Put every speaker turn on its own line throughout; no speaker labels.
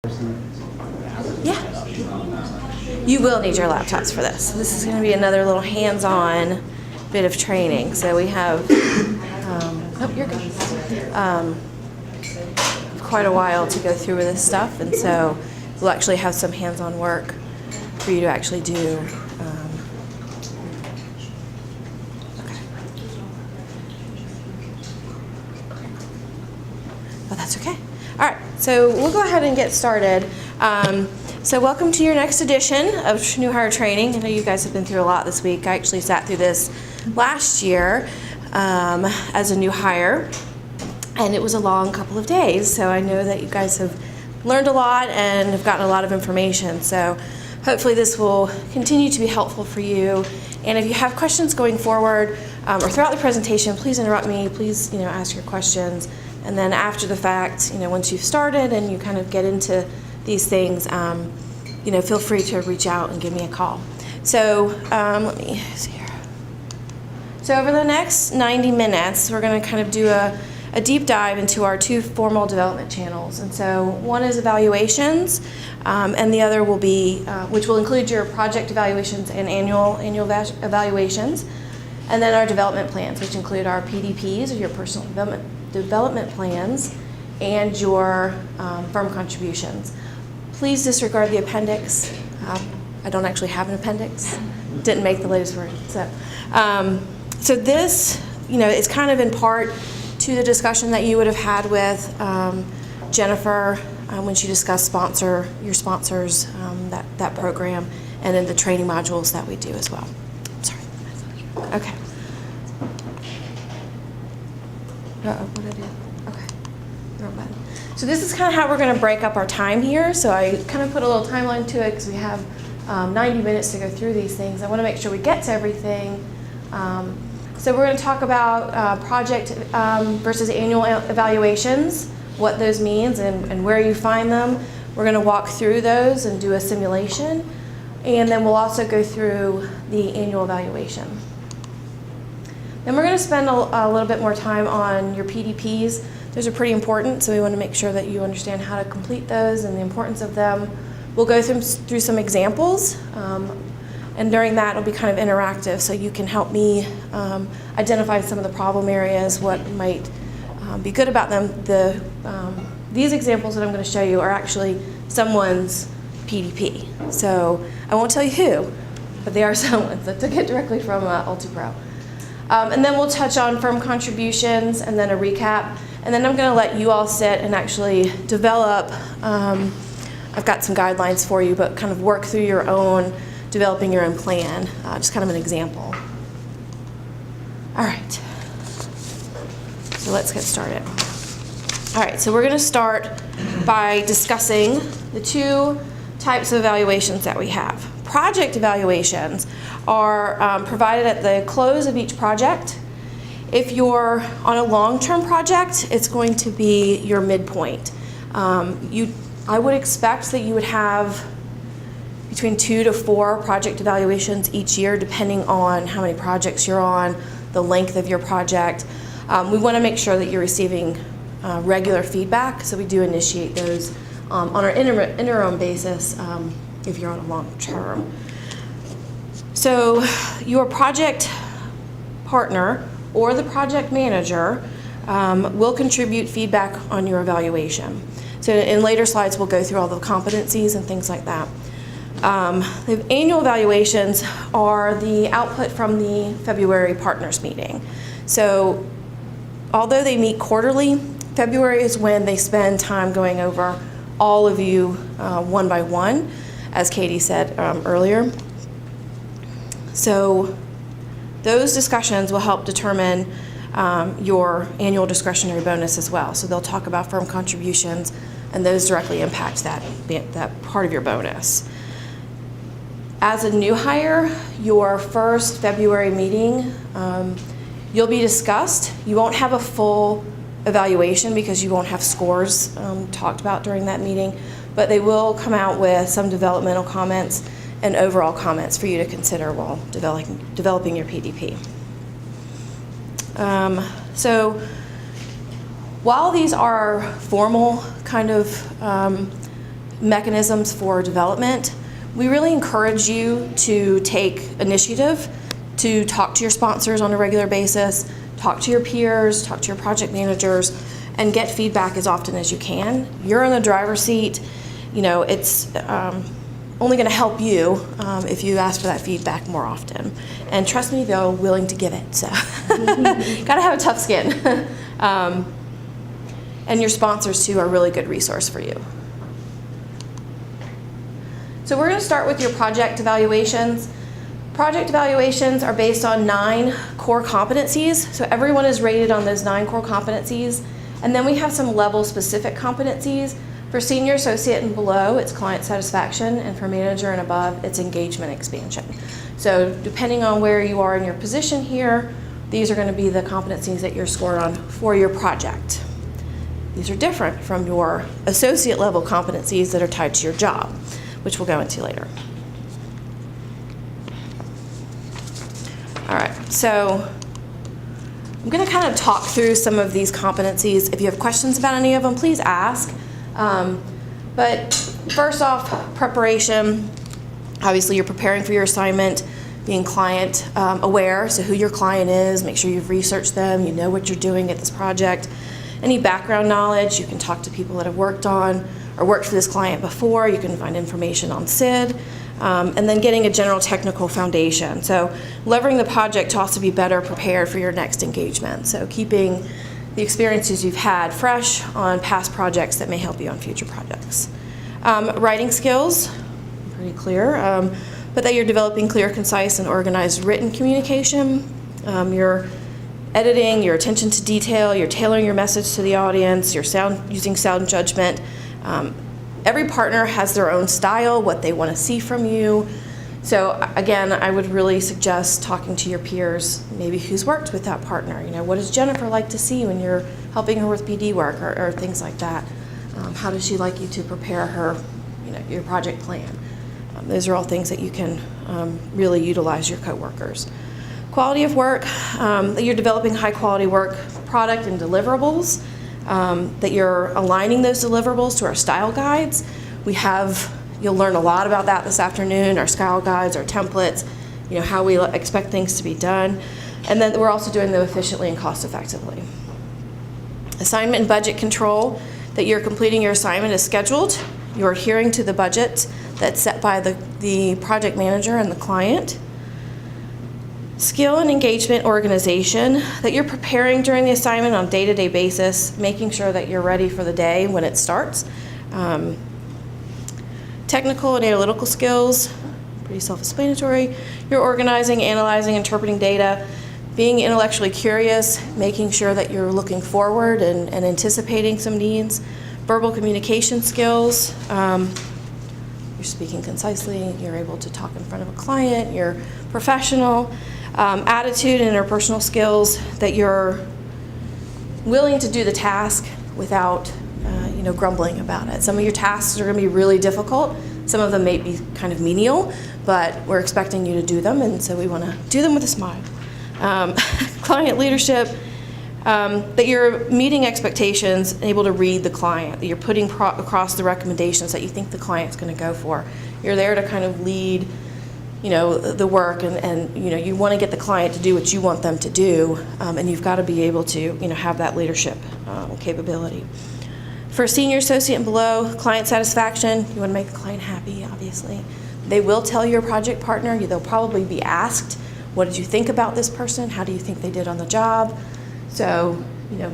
Yeah. You will need your laptops for this. This is going to be another little hands-on bit of training. So we have, oh, you're good. Quite a while to go through with this stuff, and so we'll actually have some hands-on work for you to actually do. Okay. Oh, that's okay. All right, so we'll go ahead and get started. So welcome to your next edition of New Hire Training. I know you guys have been through a lot this week. I actually sat through this last year as a new hire, and it was a long couple of days. So I know that you guys have learned a lot and have gotten a lot of information. So hopefully this will continue to be helpful for you. And if you have questions going forward or throughout the presentation, please interrupt me. Please, ask your questions. And then after the fact, once you've started and you kind of get into these things, feel free to reach out and give me a call. So let me see here. So over the next 90 minutes, we're going to kind of do a deep dive into our two formal development channels. And so one is evaluations, and the other will be, which will include your project evaluations and annual evaluations, and then our development plans, which include our PDPs, or your personal development plans, and your firm contributions. Please disregard the appendix. I don't actually have an appendix. Didn't make the latest version. So this, it's kind of in part to the discussion that you would have had with Jennifer when she discussed your sponsors, that program, and then the training modules that we do as well. Sorry. Okay. What did I do? Okay. Wrong button. So this is kind of how we're going to break up our time here. So I kind of put a little timeline to it because we have 90 minutes to go through these things. I want to make sure we get to everything. So we're going to talk about project versus annual evaluations, what those means and where you find them. We're going to walk through those and do a simulation. And then we'll also go through the annual evaluation. Then we're going to spend a little bit more time on your PDPs. Those are pretty important, so we want to make sure that you understand how to complete those and the importance of them. We'll go through some examples, and during that it'll be kind of interactive, so you can help me identify some of the problem areas, what might be good about them. These examples that I'm going to show you are actually someone's PDP. So I won't tell you who, but they are someone's. I took it directly from Ultipro. And then we'll touch on firm contributions and then a recap. And then I'm going to let you all sit and actually develop, I've got some guidelines for you, but kind of work through developing your own plan, just kind of an example. All right, so let's get started. All right, so we're going to start by discussing the two types of evaluations that we have. Project evaluations are provided at the close of each project. If you're on a long-term project, it's going to be your midpoint. I would expect that you would have between 2 to 4 project evaluations each year, depending on how many projects you're on, the length of your project. We want to make sure that you're receiving regular feedback, so we do initiate those on our interim basis if you're on a long term. So your project partner or the project manager will contribute feedback on your evaluation. So in later slides, we'll go through all the competencies and things like that. The annual evaluations are the output from the February partners meeting. So although they meet quarterly, February is when they spend time going over all of you one by one, as Katie said earlier. So those discussions will help determine your annual discretionary bonus as well. So they'll talk about firm contributions, and those directly impact that part of your bonus. As a new hire, your first February meeting, you'll be discussed. You won't have a full evaluation because you won't have scores talked about during that meeting, but they will come out with some developmental comments and overall comments for you to consider while developing your PDP. So while these are formal kind of mechanisms for development, we really encourage you to take initiative to talk to your sponsors on a regular basis, talk to your peers, talk to your project managers, and get feedback as often as you can. You're in the driver's seat. You know, it's only going to help you if you ask for that feedback more often. And trust me, they're willing to give it. So, gotta have a tough skin. And your sponsors too are a really good resource for you. So we're going to start with your project evaluations. Project evaluations are based on 9 core competencies. So everyone is rated on those 9 core competencies. And then we have some level-specific competencies. For senior associate and below, it's client satisfaction, and for manager and above, it's engagement expansion. So depending on where you are in your position here, these are going to be the competencies that you're scored on for your project. These are different from your associate level competencies that are tied to your job, which we'll go into later. All right, so I'm going to kind of talk through some of these competencies. If you have questions about any of them, please ask. But first off, preparation. Obviously, you're preparing for your assignment, being client aware, so who your client is, make sure you've researched them, you know what you're doing at this project. Any background knowledge, you can talk to people that have worked on or worked for this client before, you can find information on SID, and then getting a general technical foundation. So leveraging the project to also be better prepared for your next engagement. So keeping the experiences you've had fresh on past projects that may help you on future projects. Writing skills, pretty clear, but that you're developing clear, concise, and organized written communication. Your editing, your attention to detail, you're tailoring your message to the audience, you're using sound judgment. Every partner has their own style, what they want to see from you. So again, I would really suggest talking to your peers, maybe who's worked with that partner. You know, what does Jennifer like to see when you're helping her with BD work or things like that? How does she like you to prepare her, you know, your project plan? Those are all things that you can really utilize your coworkers. Quality of work, that you're developing high quality work product and deliverables, that you're aligning those deliverables to our style guides. You'll learn a lot about that this afternoon, our style guides, our templates, you know, how we expect things to be done. And then we're also doing them efficiently and cost effectively. Assignment and budget control, that you're completing your assignment as scheduled, you're adhering to the budget that's set by the project manager and the client. Skill and engagement organization, that you're preparing during the assignment on a day-to-day basis, making sure that you're ready for the day when it starts. Technical and analytical skills, pretty self-explanatory. You're organizing, analyzing, interpreting data, being intellectually curious, making sure that you're looking forward and anticipating some needs. Verbal communication skills, you're speaking concisely, you're able to talk in front of a client, you're professional. Attitude and interpersonal skills, that you're willing to do the task without grumbling about it. Some of your tasks are going to be really difficult. Some of them may be kind of menial, but we're expecting you to do them, and so we want to do them with a smile. Client leadership, that you're meeting expectations and able to read the client, that you're putting across the recommendations that you think the client's going to go for. You're there to kind of lead the work, and you want to get the client to do what you want them to do, and you've got to be able to have that leadership capability. For senior associate and below, client satisfaction, you want to make the client happy, obviously. They will tell your project partner, they'll probably be asked, what did you think about this person? How do you think they did on the job? So,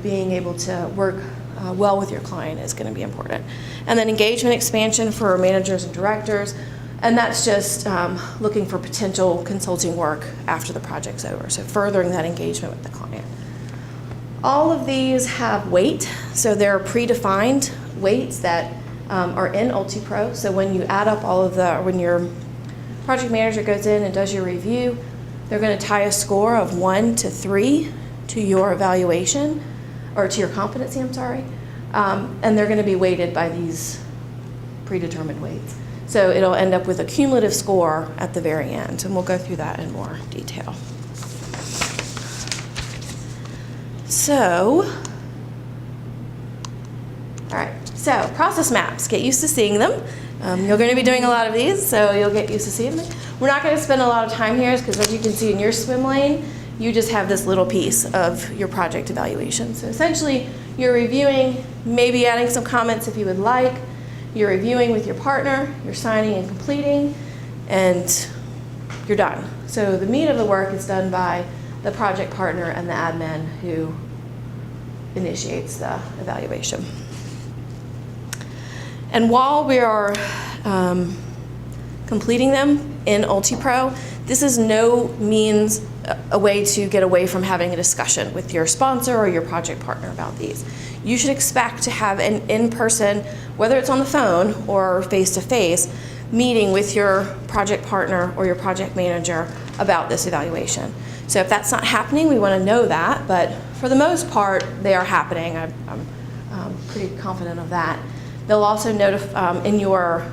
being able to work well with your client is going to be important. And then engagement expansion for managers and directors. And that's just looking for potential consulting work after the project's over, so furthering that engagement with the client. All of these have weight, so they're predefined weights that are in UltiPro. So when you add up when your project manager goes in and does your review, they're going to tie a score of 1 to 3 to your evaluation, or to your competency, and they're going to be weighted by these predetermined weights. So it'll end up with a cumulative score at the very end, and we'll go through that in more detail. So, all right, So process maps, get used to seeing them. You're going to be doing a lot of these, so you'll get used to seeing them. We're not going to spend a lot of time here because as you can see in your swim lane, you just have this little piece of your project evaluation. So essentially, you're reviewing, maybe adding some comments if you would like. You're reviewing with your partner, you're signing and completing, and you're done. So the meat of the work is done by the project partner and the admin who initiates the evaluation. And while we are completing them in UltiPro, this is no means a way to get away from having a discussion with your sponsor or your project partner about these. You should expect to have an in-person, whether it's on the phone or face-to-face, meeting with your project partner or your project manager about this evaluation. So if that's not happening, we want to know that, but for the most part, they are happening. I'm pretty confident of that. They'll also notify in your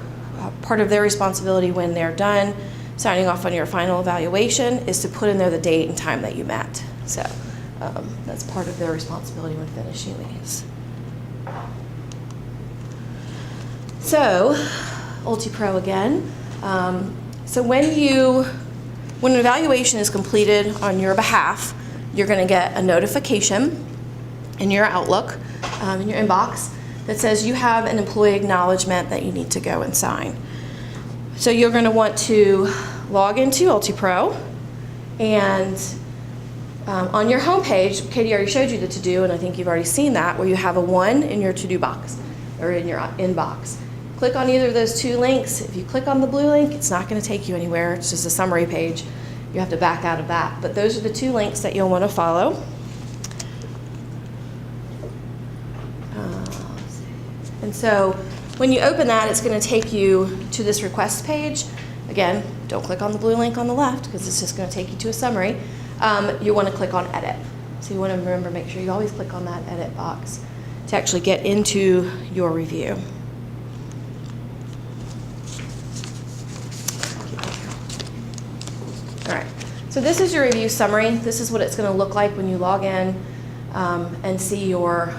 part of their responsibility when they're done signing off on your final evaluation is to put in there the date and time that you met. So that's part of their responsibility when finishing these. So UltiPro again. So when an evaluation is completed on your behalf, you're going to get a notification in your Outlook, in your inbox, that says you have an employee acknowledgement that you need to go and sign. So you're going to want to log into UltiPro, and on your home page, Katie already showed you the to-do, and I think you've already seen that, where you have a 1 in your to-do box, or in your inbox. Click on either of those two links. If you click on the blue link, it's not going to take you anywhere. It's just a summary page. You have to back out of that. But those are the two links that you'll want to follow. And so when you open that, it's going to take you to this request page. Again, don't click on the blue link on the left because it's just going to take you to a summary. You want to click on edit. So you want to remember, make sure you always click on that edit box to actually get into your review. All right, so this is your review summary. This is what it's going to look like when you log in and see your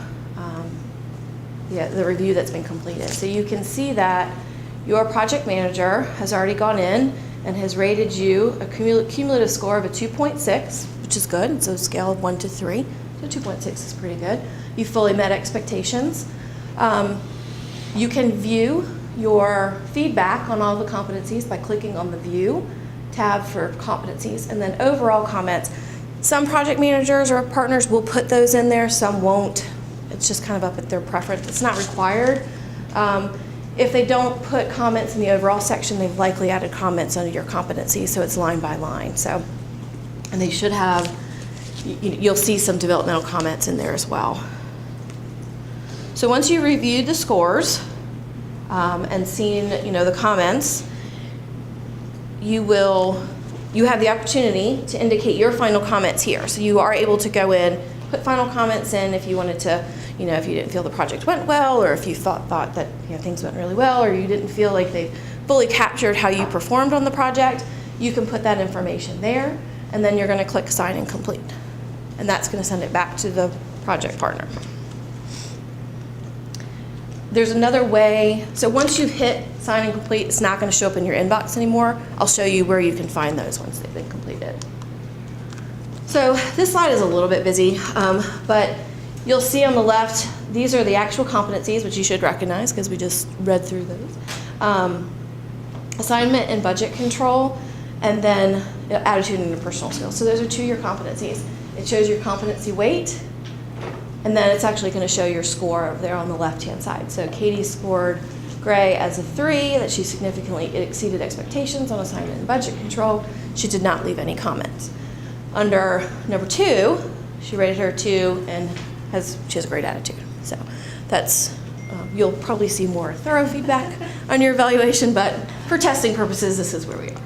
the review that's been completed. So you can see that your project manager has already gone in and has rated you a cumulative score of a 2.6, which is good. It's a scale of 1 to 3. So 2.6 is pretty good. You fully met expectations. You can view your feedback on all the competencies by clicking on the View tab for competencies, and then overall comments. Some project managers or partners will put those in there, some won't. It's just kind of up at their preference. It's not required. If they don't put comments in the overall section, they've likely added comments under your competencies, so it's line by line. So, and they should have, you'll see some developmental comments in there as well. So once you reviewed the scores and seen, the comments, you have the opportunity to indicate your final comments here. So you are able to go in, put final comments in if you wanted to, if you didn't feel the project went well, or if you thought that things went really well, or you didn't feel like they fully captured how you performed on the project, you can put that information there, and then you're going to click Sign and Complete. And that's going to send it back to the project partner. There's another way. So once you've hit Sign and Complete, it's not going to show up in your inbox anymore. I'll show you where you can find those once they've been completed. So this slide is a little bit busy, but you'll see on the left, these are the actual competencies, which you should recognize because we just read through those. Assignment and budget control, and then attitude and interpersonal skills. So those are 2 of your competencies. It shows your competency weight, and then it's actually going to show your score there on the left-hand side. So Katie scored Gray as a 3, that she significantly exceeded expectations on assignment and budget control. She did not leave any comments. Under number 2, she rated her 2 and she has a great attitude. So that's, you'll probably see more thorough feedback on your evaluation, but for testing purposes, this is where we are.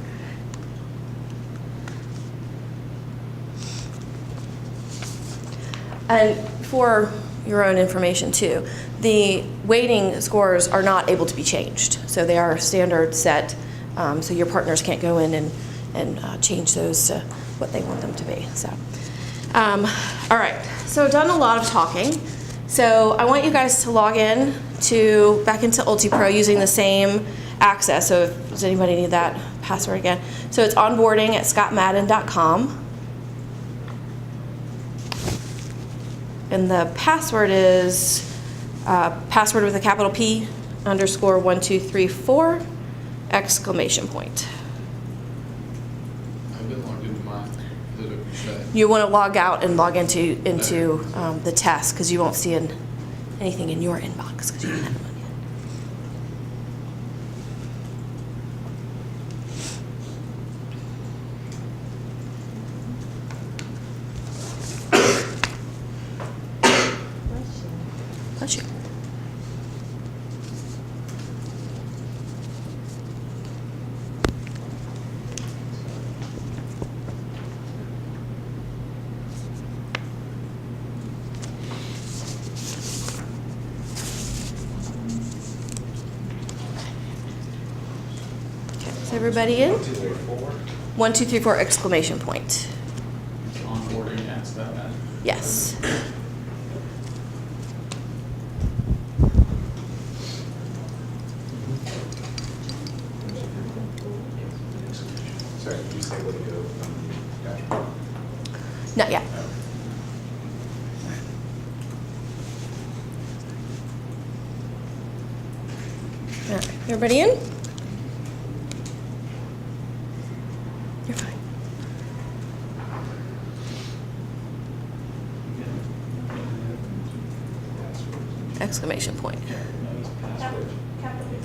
And for your own information too, the weighting scores are not able to be changed. So they are standard set, so your partners can't go in and change those to what they want them to be. So, all right, so I've done a lot of talking, So I want you guys to log in back into UltiPro using the same access. So does anybody need that password again? So it's onboarding at ScottMadden.com. And the password is password with a capital P _1234 exclamation point.
I've been logged into mine. Did it reset?
You want to log out and log into the test because you won't see anything in your inbox because you didn't have one yet. Bless you. Is everybody in? 1, 2, 3, 4 exclamation point.
Onboarding at ScottMadden.
Yes.
Sorry, did you say what to go from the dashboard?
Not yet. All right. Everybody in? You're fine. Exclamation point.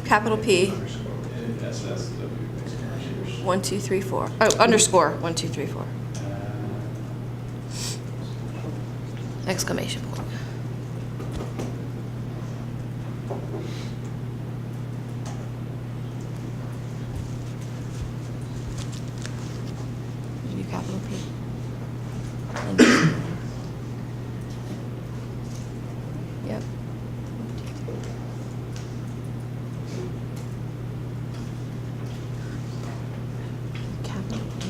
Capital P. 1, 2, 3, 4. Oh, underscore 1, 2, 3, 4. Exclamation point. Maybe capital P. Yep. Capital P.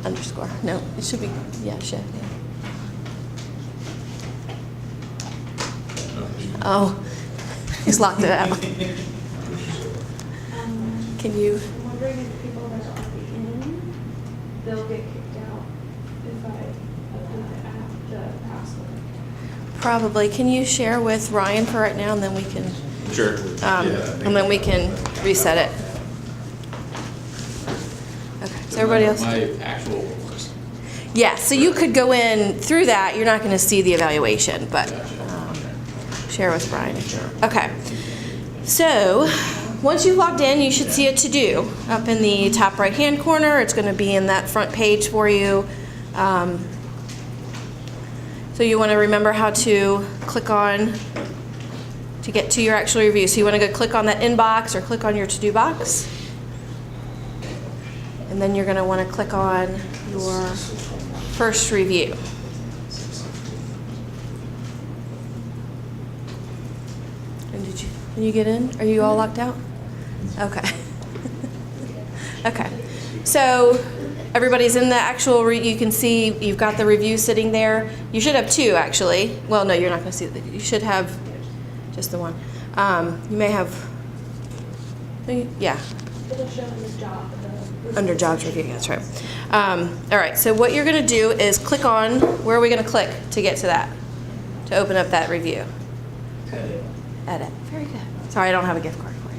Underscore. No, it should be, yeah, it should, yeah. Oh, he's locked it out. Can you?
I'm wondering if people that are already in, they'll get kicked out if I open the app, the password.
Probably. Can you share with Ryan for right now, and then we can,
Sure.
and then we can reset it. Okay. So everybody else.
My actual list.
Yeah. So you could go in through that. You're not going to see the evaluation, but share with Brian. Okay. So once you've logged in, you should see a to-do up in the top right-hand corner. It's going to be in that front page for you. So you want to remember how to click on to get to your actual review. So you want to go click on that inbox or click on your to-do box. And then you're going to want to click on your first review. And can you get in? Are you all locked out? Okay. Okay. So everybody's in the actual, you can see you've got the review sitting there. You should have two, actually. Well, no, you're not going to see it. You should have just the one. You may have, yeah.
It'll show in the job.
Under jobs review, that's right. All right, so what you're going to do is click on, where are we going to click to get to that, to open up that review? Edit. Very good. Sorry, I don't have a gift card for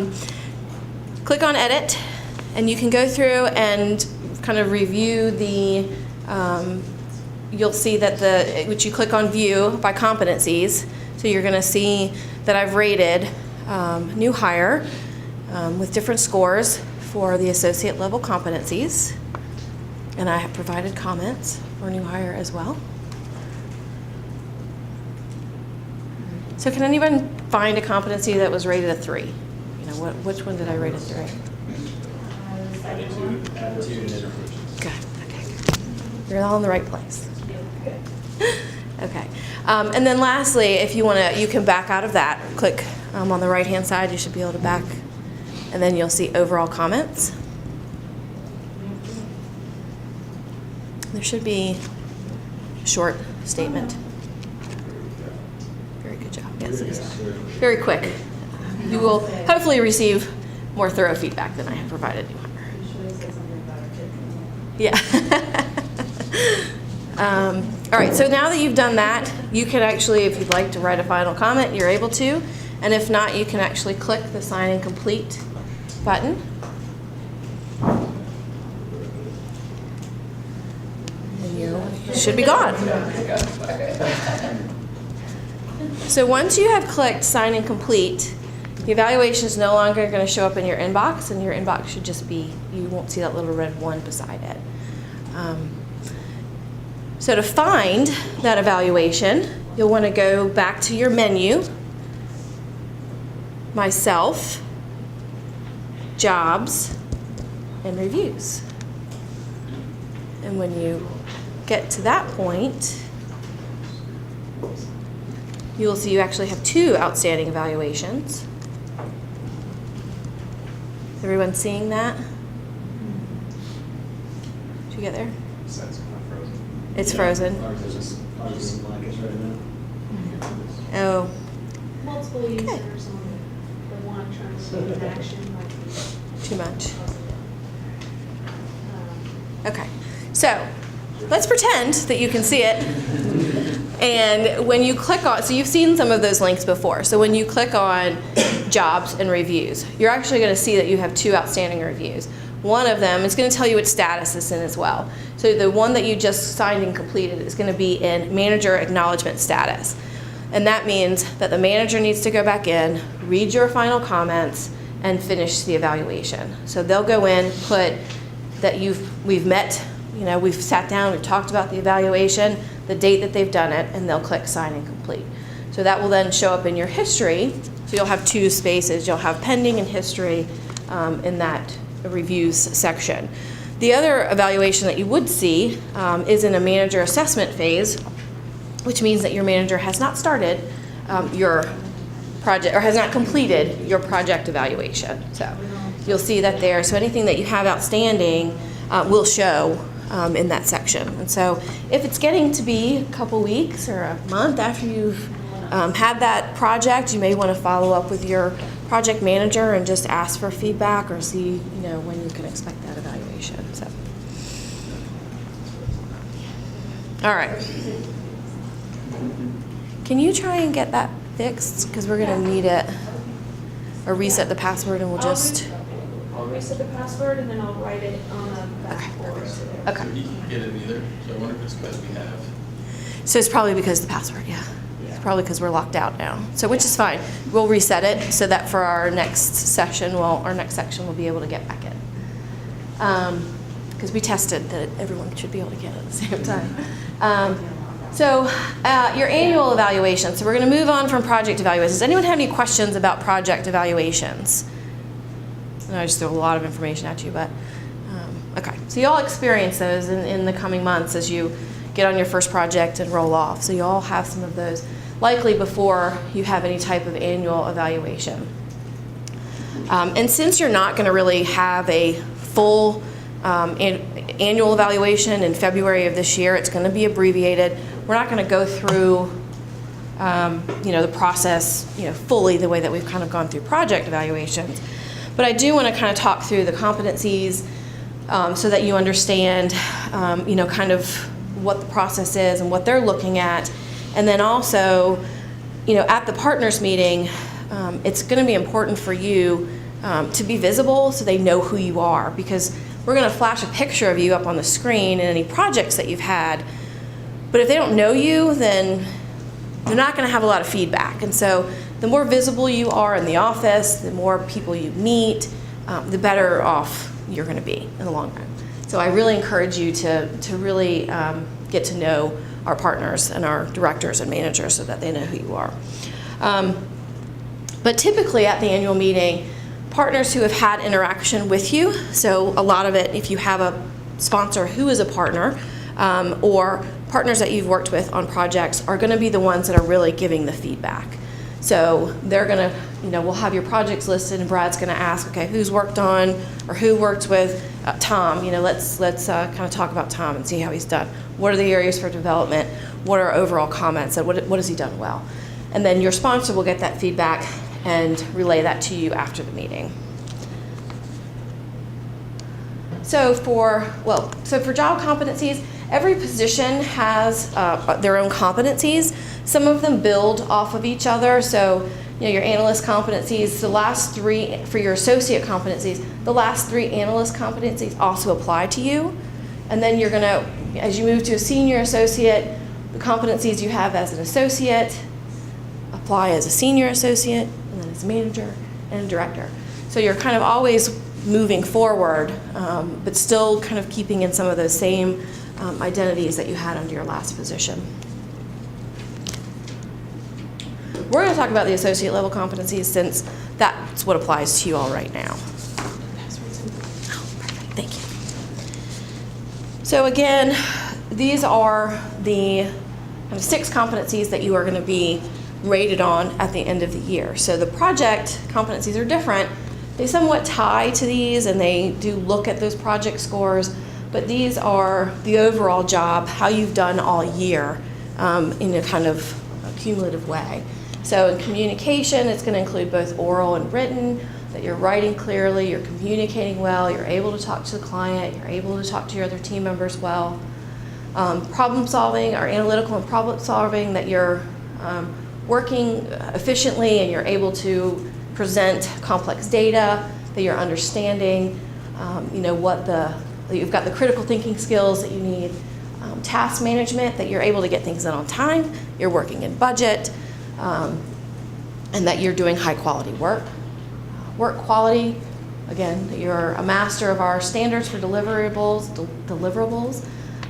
you. Click on edit, and you can go through and kind of review the, you'll see that which you click on view by competencies. So you're going to see that I've rated new hire with different scores for the associate level competencies. And I have provided comments for new hire as well. So can anyone find a competency that was rated a 3? You know, which one did I rate a 3?
Attitude and interpretations.
Good. Okay. Good. You're all in the right place. Okay. And then lastly, if you want to, you can back out of that. Click on the right-hand side. You should be able to back, and then you'll see overall comments. There should be a short statement. Very good job. Yes, Lisa. Very quick. You will hopefully receive more thorough feedback than I have provided you. Yeah. All right, so now that you've done that, you can actually, if you'd like to write a final comment, you're able to. And if not, you can actually click the Sign and Complete button. And you should be gone. So once you have clicked Sign and Complete, the evaluation is no longer going to show up in your inbox, and your inbox should just be, you won't see that little red one beside it. So to find that evaluation, you'll want to go back to your menu, Myself, Jobs, and Reviews. And when you get to that point, you will see you actually have 2 outstanding evaluations. Is everyone seeing that? Did you get there?
Besides, not frozen.
It's frozen.
Or is it just like it's right now?
Oh,
Multiple users on the one trying to take an action might be
too much. Okay, so let's pretend that you can see it. And when you click on, so you've seen some of those links before. So when you click on Jobs and Reviews, you're actually going to see that you have 2 outstanding reviews. One of them is going to tell you what status it's in as well. So the one that you just signed and completed is going to be in Manager Acknowledgement Status. And that means that the manager needs to go back in, read your final comments, and finish the evaluation. So they'll go in, put that we've met, we've sat down, we've talked about the evaluation, the date that they've done it, and they'll click Sign and Complete. So that will then show up in your history. So you'll have 2 spaces. You'll have pending and history in that reviews section. The other evaluation that you would see is in a manager assessment phase, which means that your manager has not started your project or has not completed your project evaluation. So you'll see that there. So anything that you have outstanding will show in that section. And so if it's getting to be a couple weeks or a month after you've had that project, you may want to follow up with your project manager and just ask for feedback or see, when you can expect that evaluation. So, all right. Can you try and get that fixed? Because we're going to need it. Or reset the password and we'll just.
I'll reset the password and then I'll write it on the backboard.
Okay.
So he can't get it either, so I wonder if it's because we have.
So it's probably because of the password, yeah. It's probably because we're locked out now. So which is fine. We'll reset it so that for our next section, we'll be able to get back in. Because we tested that everyone should be able to get it at the same time. So your annual evaluation. So we're going to move on from project evaluations. Does anyone have any questions about project evaluations? I know I just threw a lot of information at you, but okay. So you all experience those in the coming months as you get on your first project and roll off. So you all have some of those likely before you have any type of annual evaluation. And since you're not going to really have a full annual evaluation in February of this year, it's going to be abbreviated. We're not going to go through the process fully the way that we've kind of gone through project evaluations. But I do want to kind of talk through the competencies so that you understand kind of what the process is and what they're looking at. And then also, at the partners meeting, it's going to be important for you to be visible so they know who you are, because we're going to flash a picture of you up on the screen and any projects that you've had. But if they don't know you, then they're not going to have a lot of feedback. And so the more visible you are in the office, the more people you meet, the better off you're going to be in the long run. So I really encourage you to really get to know our partners and our directors and managers so that they know who you are. But typically at the annual meeting, partners who have had interaction with you, so a lot of it, if you have a sponsor who is a partner, or partners that you've worked with on projects, are going to be the ones that are really giving the feedback. So they're gonna, we'll have your projects listed, and Brad's gonna ask, okay, who's worked on or who worked with Tom? Let's kind of talk about Tom and see how he's done. What are the areas for development? What are overall comments, and what has he done well? And then your sponsor will get that feedback and relay that to you after the meeting. So for job competencies, every position has their own competencies. Some of them build off of each other. So, your analyst competencies, the last 3, for your associate competencies, the last 3 analyst competencies also apply to you. And then you're gonna, as you move to a senior associate, the competencies you have as an associate apply as a senior associate, and then as a manager and a director. So you're kind of always moving forward, but still kind of keeping in some of those same identities that you had under your last position. We're going to talk about the associate level competencies since that's what applies to you all right now. Oh, perfect. Thank you. So again, these are the 6 competencies that you are going to be rated on at the end of the year. So the project competencies are different. They somewhat tie to these, and they do look at those project scores, but these are the overall job, how you've done all year in a kind of a cumulative way. So in communication, it's going to include both oral and written, that you're writing clearly, you're communicating well, you're able to talk to the client, you're able to talk to your other team members well. Problem solving, or analytical and problem solving, that you're working efficiently and you're able to present complex data, that you're understanding, that you've got the critical thinking skills that you need. Task management, that you're able to get things done on time, you're working in budget, and that you're doing high quality work. Work quality, again, that you're a master of our standards for deliverables,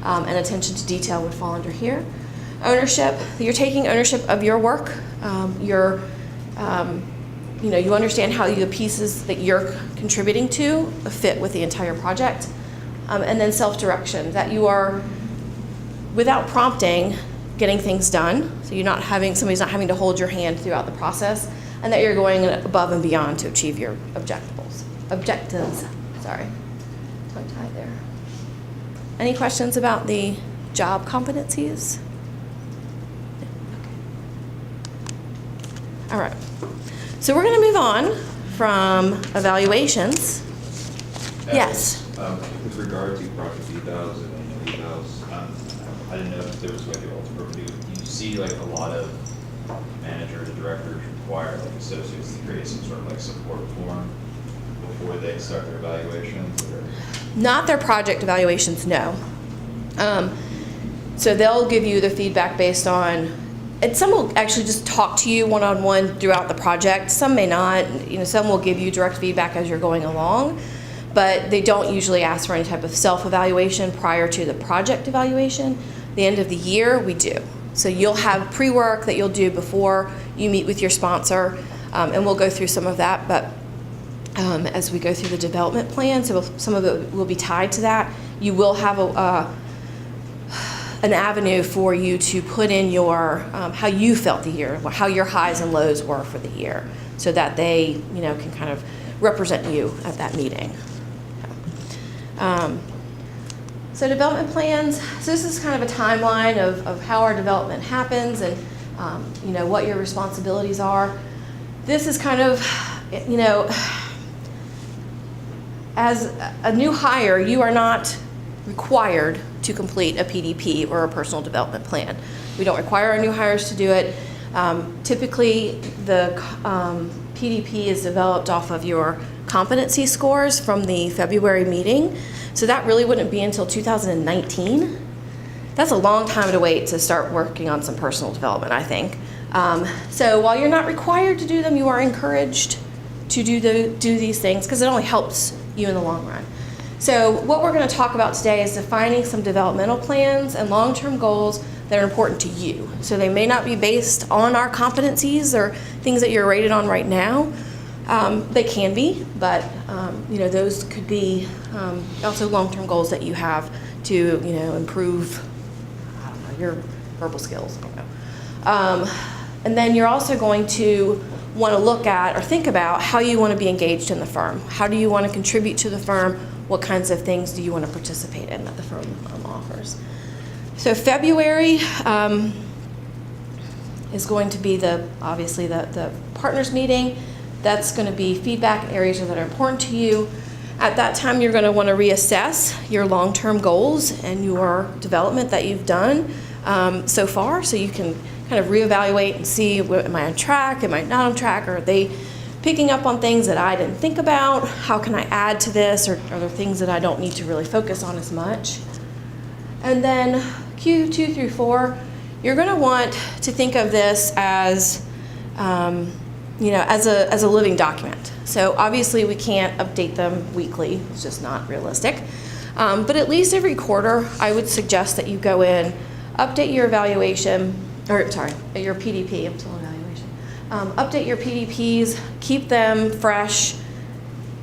and attention to detail would fall under here. Ownership, that you're taking ownership of your work. You understand how the pieces that you're contributing to fit with the entire project. And then self-direction, that you are, without prompting, getting things done. So somebody's not having to hold your hand throughout the process, and that you're going above and beyond to achieve your objectives. Sorry, tongue-tied there. Any questions about the job competencies? Okay. All right. So we're going to move on from evaluations. Yes.
With regard to project evals and annual evals, I didn't know if there was like an ultimate review. Do you see like a lot of managers or directors require like associates to create some sort of like support form before they start their evaluations? Or?
Not their project evaluations, no. So they'll give you the feedback based on, and some will actually just talk to you one-on-one throughout the project. Some may not. Some will give you direct feedback as you're going along, but they don't usually ask for any type of self-evaluation prior to the project evaluation. The end of the year, we do. So you'll have pre-work that you'll do before you meet with your sponsor, and we'll go through some of that, but as we go through the development plan, so some of it will be tied to that. You will have an avenue for you to put in your how you felt the year, how your highs and lows were for the year, so that they can kind of represent you at that meeting. So development plans. So this is kind of a timeline of how our development happens and what your responsibilities are. This is kind of as a new hire, you are not required to complete a PDP or a personal development plan. We don't require our new hires to do it. Typically, the PDP is developed off of your competency scores from the February meeting. So that really wouldn't be until 2019. That's a long time to wait to start working on some personal development, I think. So while you're not required to do them, you are encouraged to do these things because it only helps you in the long run. So what we're going to talk about today is defining some developmental plans and long-term goals that are important to you. So they may not be based on our competencies or things that you're rated on right now. They can be, but those could be also long-term goals that you have to improve your verbal skills. I don't know. And then you're also going to want to look at or think about how you want to be engaged in the firm. How do you want to contribute to the firm? What kinds of things do you want to participate in that the firm offers? So February is going to be obviously the partners meeting. That's going to be feedback areas that are important to you. At that time, you're going to want to reassess your long-term goals and your development that you've done so far, so you can kind of reevaluate and see, am I on track, am I not on track, or are they picking up on things that I didn't think about? How can I add to this, or are there things that I don't need to really focus on as much? And then Q2 through 4, you're going to want to think of this as, as a living document. So obviously we can't update them weekly, it's just not realistic. But at least every quarter, I would suggest that you go in, update your evaluation, your PDP, I'm still evaluation. Update your PDPs, keep them fresh,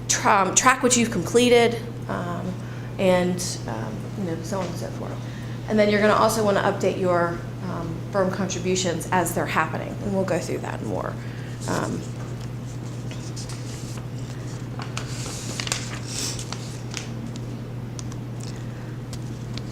track what you've completed, and so on and so forth. And then you're going to also want to update your firm contributions as they're happening, and we'll go through that more.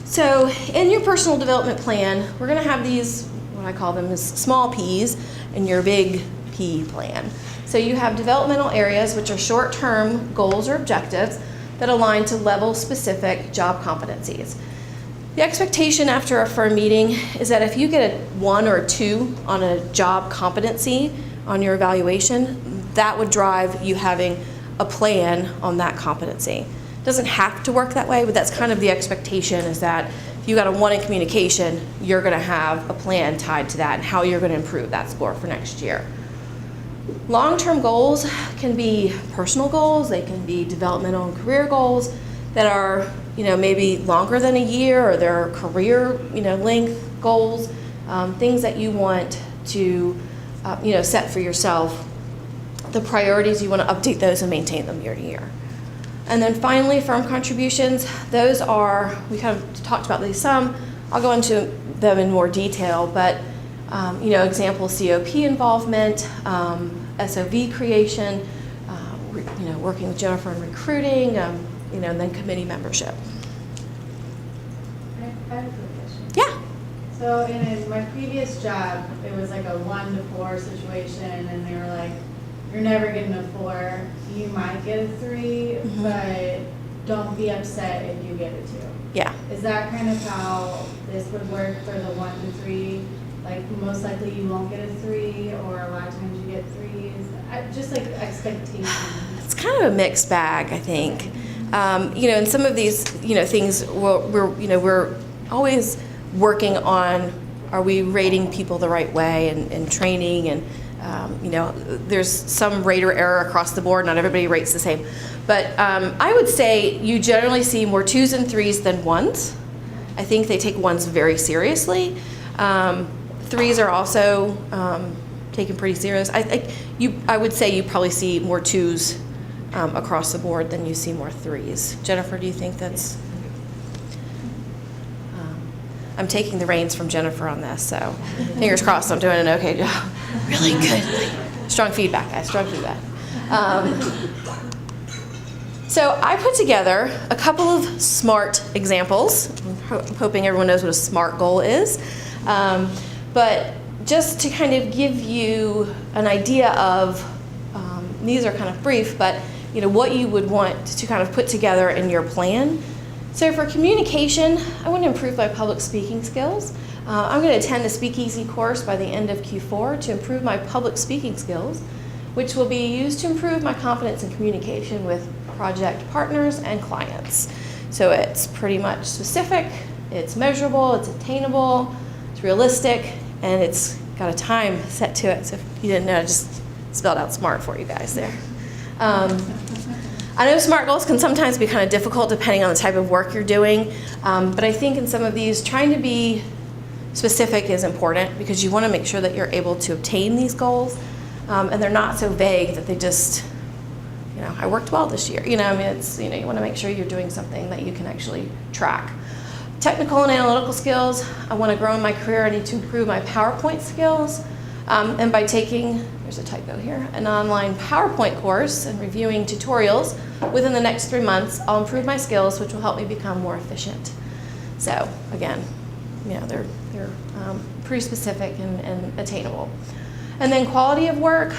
So in your personal development plan, we're going to have these, what I call them is small P's, in your big P plan. So you have developmental areas, which are short-term goals or objectives that align to level-specific job competencies. The expectation after a firm meeting is that if you get a 1 or a 2 on a job competency on your evaluation, that would drive you having a plan on that competency. It doesn't have to work that way, but that's kind of the expectation, is that if you got a 1 in communication, you're going to have a plan tied to that and how you're going to improve that score for next year. Long-term goals can be personal goals, they can be developmental and career goals that are, maybe longer than a year, or they're career, length goals, things that you want to, set for yourself. The priorities, you want to update those and maintain them year to year. And then finally, firm contributions. Those are, we kind of talked about these some. I'll go into them in more detail, but example, COP involvement, SOV creation, working with Jennifer in recruiting, and then committee membership.
I have a quick question.
Yeah.
So in my previous job, it was like a 1 to 4 situation, and they were like, you're never getting a 4. You might get a 3, but don't be upset if you get a 2.
Yeah.
Is that kind of how this would work for the 1 to 3? Like, most likely you won't get a 3, or a lot of times you get 3s? Just like expectations.
It's kind of a mixed bag, I think. In some of these, things, we're always working on, are we rating people the right way and training, and there's some rater error across the board. Not everybody rates the same. But I would say you generally see more 2s and 3s than 1s. I think they take 1s very seriously. 3s are also taken pretty serious. I would say you probably see more 2s across the board than you see more 3s. Jennifer, do you think that's... I'm taking the reins from Jennifer on this, so fingers crossed I'm doing an okay job. Really good. Strong feedback, guys, strong feedback. So I put together a couple of SMART examples. I'm hoping everyone knows what a SMART goal is. But just to kind of give you an idea of, these are kind of brief, but what you would want to kind of put together in your plan. So for communication, I want to improve my public speaking skills. I'm going to attend a speakeasy course by the end of Q4 to improve my public speaking skills, which will be used to improve my confidence in communication with project partners and clients. So it's pretty much specific, it's measurable, it's attainable, it's realistic, and it's got a time set to it. So if you didn't know, I just spelled out SMART for you guys there. I know SMART goals can sometimes be kind of difficult depending on the type of work you're doing, but I think in some of these, trying to be specific is important because you want to make sure that you're able to obtain these goals, and they're not so vague that they just, I worked well this year. It's, you want to make sure you're doing something that you can actually track. Technical and analytical skills, I want to grow in my career. I need to improve my PowerPoint skills. And by taking, there's a typo here, an online PowerPoint course and reviewing tutorials within the next 3 months, I'll improve my skills, which will help me become more efficient. So again, they're pretty specific and attainable. And then quality of work.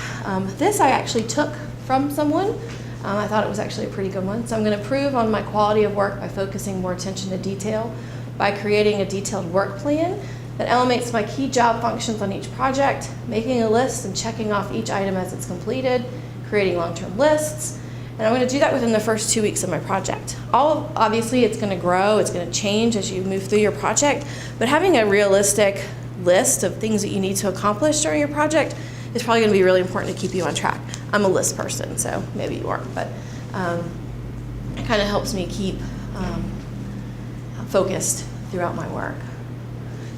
This I actually took from someone. I thought it was actually a pretty good one. So I'm going to improve on my quality of work by focusing more attention to detail, by creating a detailed work plan that elements my key job functions on each project, making a list and checking off each item as it's completed, creating long-term lists. And I'm going to do that within the first 2 weeks of my project. Obviously, it's going to grow, it's going to change as you move through your project, but having a realistic list of things that you need to accomplish during your project is probably going to be really important to keep you on track. I'm a list person, so maybe you aren't, but it kind of helps me keep focused throughout my work.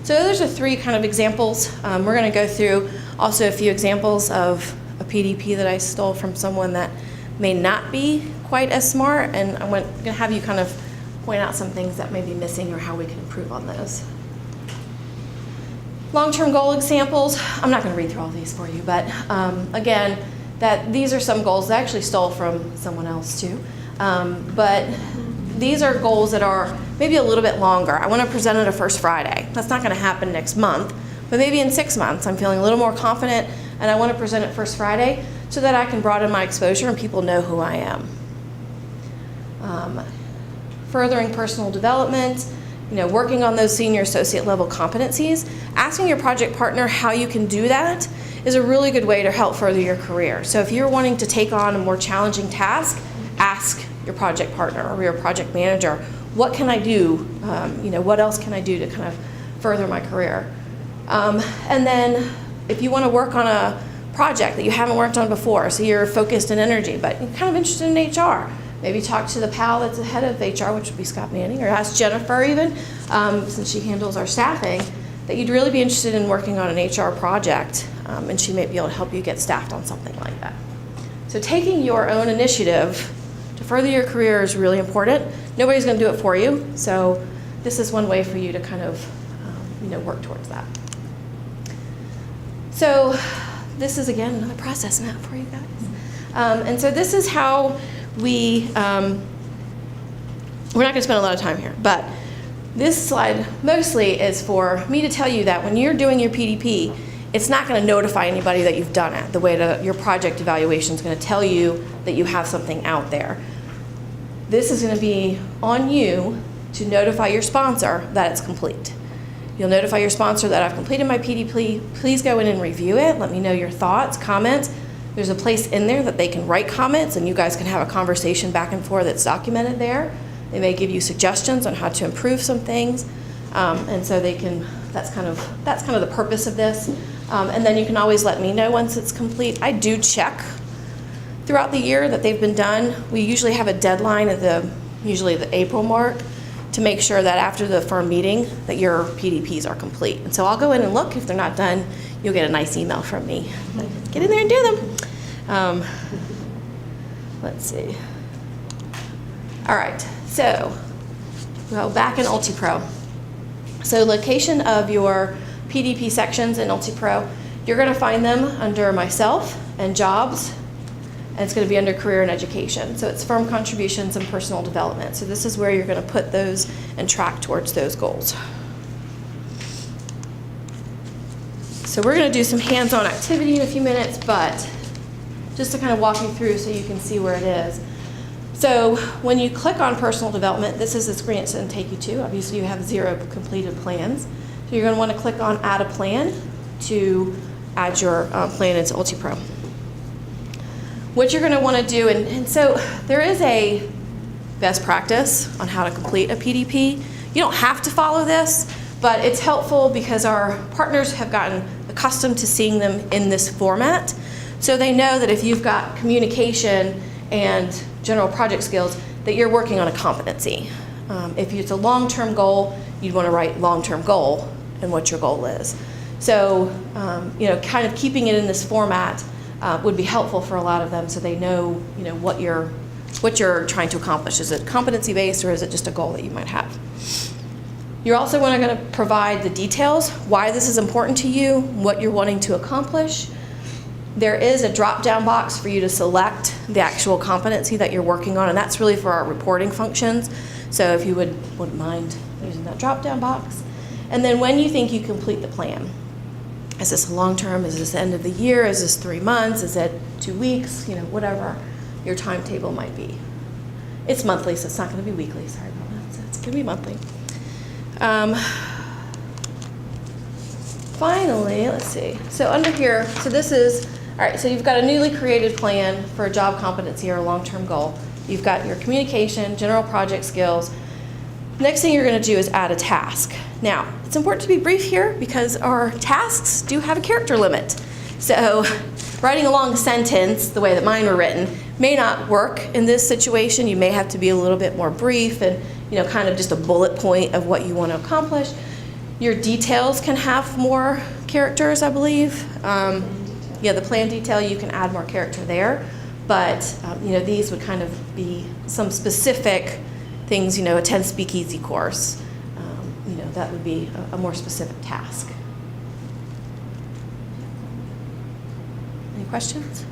So those are 3 kind of examples. We're going to go through also a few examples of a PDP that I stole from someone that may not be quite as smart, and I'm going to have you kind of point out some things that may be missing or how we can improve on those. Long-term goal examples. I'm not going to read through all these for you, but again, these are some goals that I actually stole from someone else too. But these are goals that are maybe a little bit longer. I want to present it a first Friday. That's not going to happen next month, but maybe in 6 months I'm feeling a little more confident and I want to present it first Friday so that I can broaden my exposure and people know who I am. Furthering personal development, working on those senior associate level competencies. Asking your project partner how you can do that is a really good way to help further your career. So if you're wanting to take on a more challenging task, ask your project partner or your project manager, what can I do? What else can I do to kind of further my career? And then if you want to work on a project that you haven't worked on before, so you're focused in energy, but you're kind of interested in HR, maybe talk to the pal that's the head of HR, which would be ScottMadden, or ask Jennifer even, since she handles our staffing, that you'd really be interested in working on an HR project, and she may be able to help you get staffed on something like that. So taking your own initiative to further your career is really important. Nobody's going to do it for you, so this is one way for you to kind of work towards that. So this is, again, another process map for you guys. And so this is how we're not going to spend a lot of time here, but this slide mostly is for me to tell you that when you're doing your PDP, it's not going to notify anybody that you've done it. The way that your project evaluation is going to tell you that you have something out there. This is going to be on you to notify your sponsor that it's complete. You'll notify your sponsor that I've completed my PDP. Please go in and review it. Let me know your thoughts, comments. There's a place in there that they can write comments and you guys can have a conversation back and forth that's documented there. They may give you suggestions on how to improve some things. And so that's kind of the purpose of this. And then you can always let me know once it's complete. I do check throughout the year that they've been done. We usually have a deadline at usually the April mark to make sure that after the firm meeting that your PDPs are complete. And so I'll go in and look. If they're not done, you'll get a nice email from me. Get in there and do them. Let's see. All right, so well, back in UltiPro. So location of your PDP sections in UltiPro, you're going to find them under myself and jobs, and it's going to be under career and education. So it's firm contributions and personal development. So this is where you're going to put those and track towards those goals. So we're going to do some hands-on activity in a few minutes, but just to kind of walk you through so you can see where it is. So when you click on personal development, this is the screen it's going to take you to. Obviously you have 0 completed plans. So you're going to want to click on add a plan to add your plan into UltiPro. What you're going to want to do, and so there is a best practice on how to complete a PDP. You don't have to follow this, but it's helpful because our partners have gotten accustomed to seeing them in this format. So they know that if you've got communication and general project skills, that you're working on a competency. If it's a long-term goal, you'd want to write long-term goal and what your goal is. So, kind of keeping it in this format would be helpful for a lot of them so they know, what you're trying to accomplish. Is it competency-based or is it just a goal that you might have? You're also going to provide the details, why this is important to you, what you're wanting to accomplish. There is a drop-down box for you to select the actual competency that you're working on, and that's really for our reporting functions. So if you wouldn't mind using that drop-down box. And then when you think you complete the plan. Is this long-term? Is this the end of the year? Is this 3 months? Is it 2 weeks? Whatever your timetable might be. It's monthly, so it's not going to be weekly. Sorry about that. So it's going to be monthly. Finally, let's see. So under here, so this is, all right, so you've got a newly created plan for a job competency or a long-term goal. You've got your communication, general project skills. Next thing you're going to do is add a task. Now, it's important to be brief here because our tasks do have a character limit. So writing a long sentence, the way that mine were written, may not work in this situation. You may have to be a little bit more brief and, kind of just a bullet point of what you want to accomplish. Your details can have more characters, I believe. The plan detail, you can add more character there. But, these would kind of be some specific things, attend speakeasy course. That would be a more specific task. Any questions?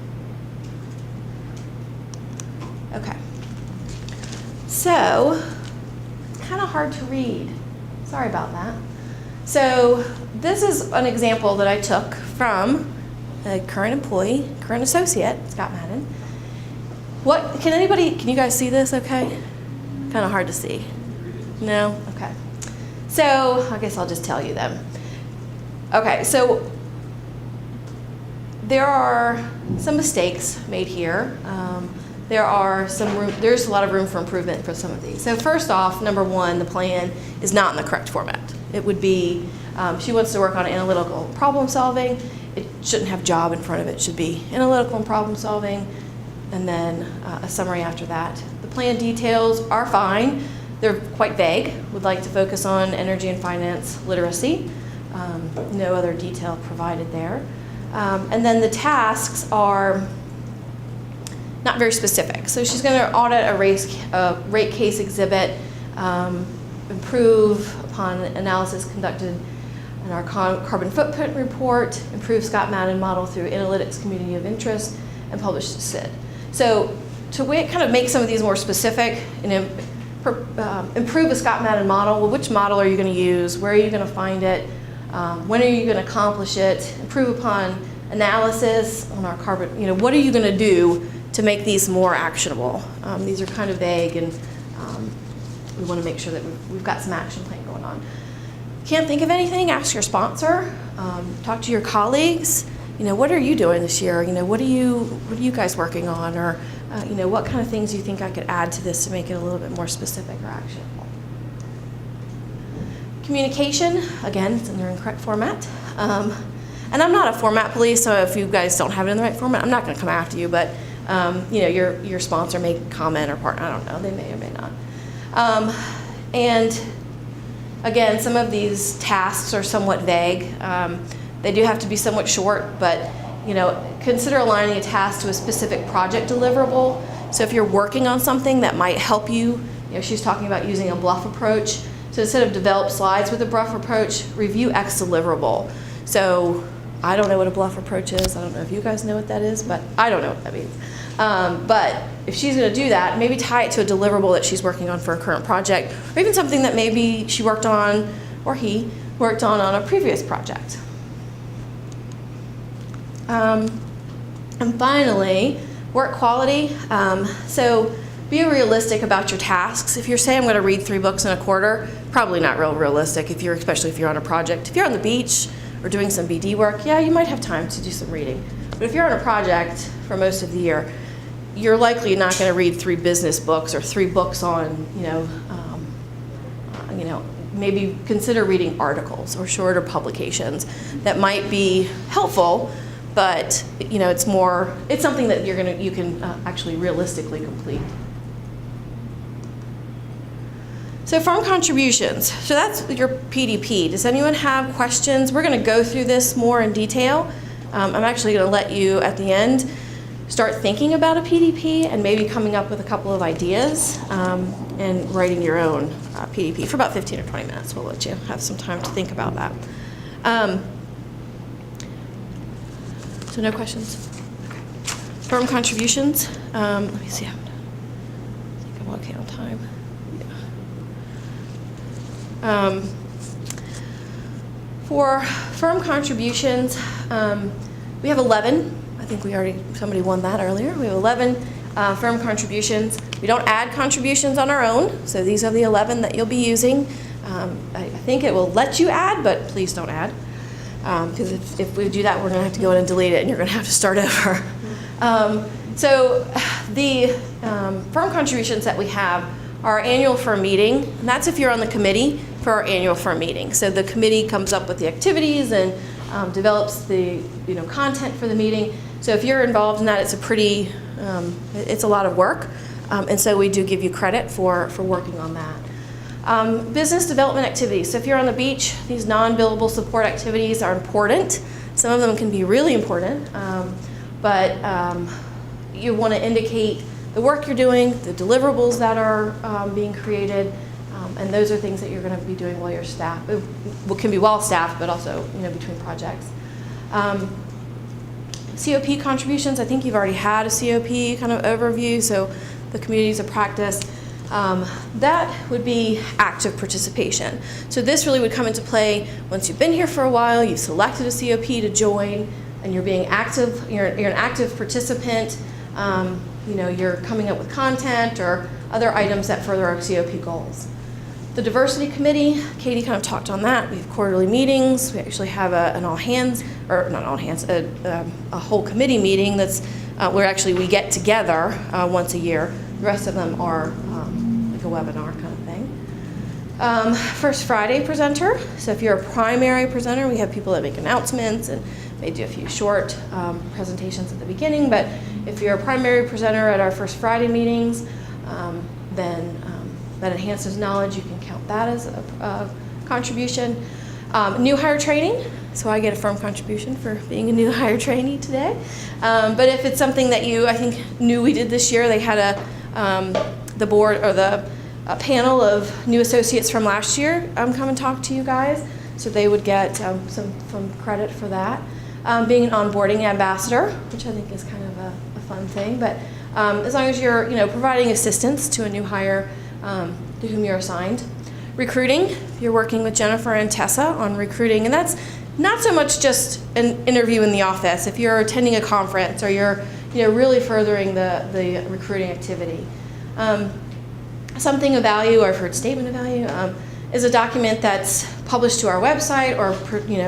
Okay. So, it's kind of hard to read. Sorry about that. So, this is an example that I took from a current employee, current associate, ScottMadden. Can you guys see this okay? Kind of hard to see. No? Okay. So, I guess I'll just tell you then. Okay, so there are some mistakes made here. There's a lot of room for improvement for some of these. So first off, number one, the plan is not in the correct format. It would be, she wants to work on analytical problem solving. It shouldn't have job in front of it. It should be analytical and problem solving, and then a summary after that. The plan details are fine. They're quite vague. Would like to focus on energy and finance literacy. No other detail provided there. And then the tasks are not very specific. So she's going to audit a rate case exhibit, improve upon analysis conducted in our carbon footprint report, improve ScottMadden model through analytics community of interest, and publish the SID. So to kind of make some of these more specific and improve a ScottMadden model, well, which model are you going to use? Where are you going to find it? When are you going to accomplish it? Improve upon analysis on our carbon, what are you going to do to make these more actionable? These are kind of vague, and we want to make sure that we've got some action plan going on. Can't think of anything? Ask your sponsor. Talk to your colleagues. What are you doing this year? What are you guys working on? Or what kind of things do you think I could add to this to make it a little bit more specific or actionable? Communication, again, it's in the incorrect format. And I'm not a format police, so if you guys don't have it in the right format, I'm not going to come after you, but your sponsor may comment or partner, I don't know, they may or may not. And again, some of these tasks are somewhat vague. They do have to be somewhat short, but consider aligning a task to a specific project deliverable. So if you're working on something that might help you, she's talking about using a bluff approach. So instead of develop slides with a bluff approach, review X deliverable. So I don't know what a bluff approach is. I don't know if you guys know what that is, but I don't know what that means. But if she's going to do that, maybe tie it to a deliverable that she's working on for a current project, or even something that maybe she worked on, or he worked on a previous project. And finally, work quality. So be realistic about your tasks. If you're saying I'm going to read 3 books in a quarter, probably not real realistic, especially if you're on a project. If you're on the beach or doing some BD work, yeah, you might have time to do some reading. But if you're on a project for most of the year, you're likely not going to read 3 business books or 3 books on, maybe consider reading articles or shorter publications that might be helpful, but it's something that you can actually realistically complete. So from contributions, so that's your PDP. Does anyone have questions? We're going to go through this more in detail. I'm actually going to let you at the end start thinking about a PDP and maybe coming up with a couple of ideas and writing your own. PDP for about 15 or 20 minutes. We'll let you have some time to think about that. So no questions? Okay. Firm contributions. Let me see. I think I'm okay on time. Yeah. For firm contributions, we have 11. I think somebody won that earlier. We have 11 firm contributions. We don't add contributions on our own, so these are the 11 that you'll be using. I think it will let you add, but please don't add. Because if we do that, we're going to have to go in and delete it, and you're going to have to start over. So the firm contributions that we have are our annual firm meeting, and that's if you're on the committee for our annual firm meeting. So the committee comes up with the activities and develops the content for the meeting. So if you're involved in that, it's it's a lot of work, and so we do give you credit for working on that. Business development activities. So if you're on the beach, these non-billable support activities are important. Some of them can be really important, but you want to indicate the work you're doing, the deliverables that are being created, and those are things that you're going to be doing while you're staffed. It can be while staffed, but also between projects. COP contributions. I think you've already had a COP kind of overview, so the communities of practice. That would be active participation. So this really would come into play once you've been here for a while, you've selected a COP to join, and you're being active, you're an active participant, you're coming up with content or other items that further our COP goals. The diversity committee, Katie kind of talked on that. We have quarterly meetings. We actually have an all hands, or not all hands, a whole committee meeting that's where actually we get together once a year. The rest of them are like a webinar kind of thing. First Friday presenter. So if you're a primary presenter, we have people that make announcements and may do a few short presentations at the beginning. But if you're a primary presenter at our First Friday meetings, then that enhances knowledge. You can count that as a contribution. New hire training. So I get a firm contribution for being a new hire trainee today. But if it's something that I think knew we did this year, they had the board or a panel of new associates from last year come and talk to you guys. So they would get some credit for that. Being an onboarding ambassador, which I think is kind of a fun thing. But as long as you're providing assistance to a new hire to whom you're assigned. Recruiting, you're working with Jennifer and Tessa on recruiting, and that's not so much just an interview in the office. If you're attending a conference or you're really furthering the recruiting activity. Something of value, or I've heard statement of value, is a document that's published to our website or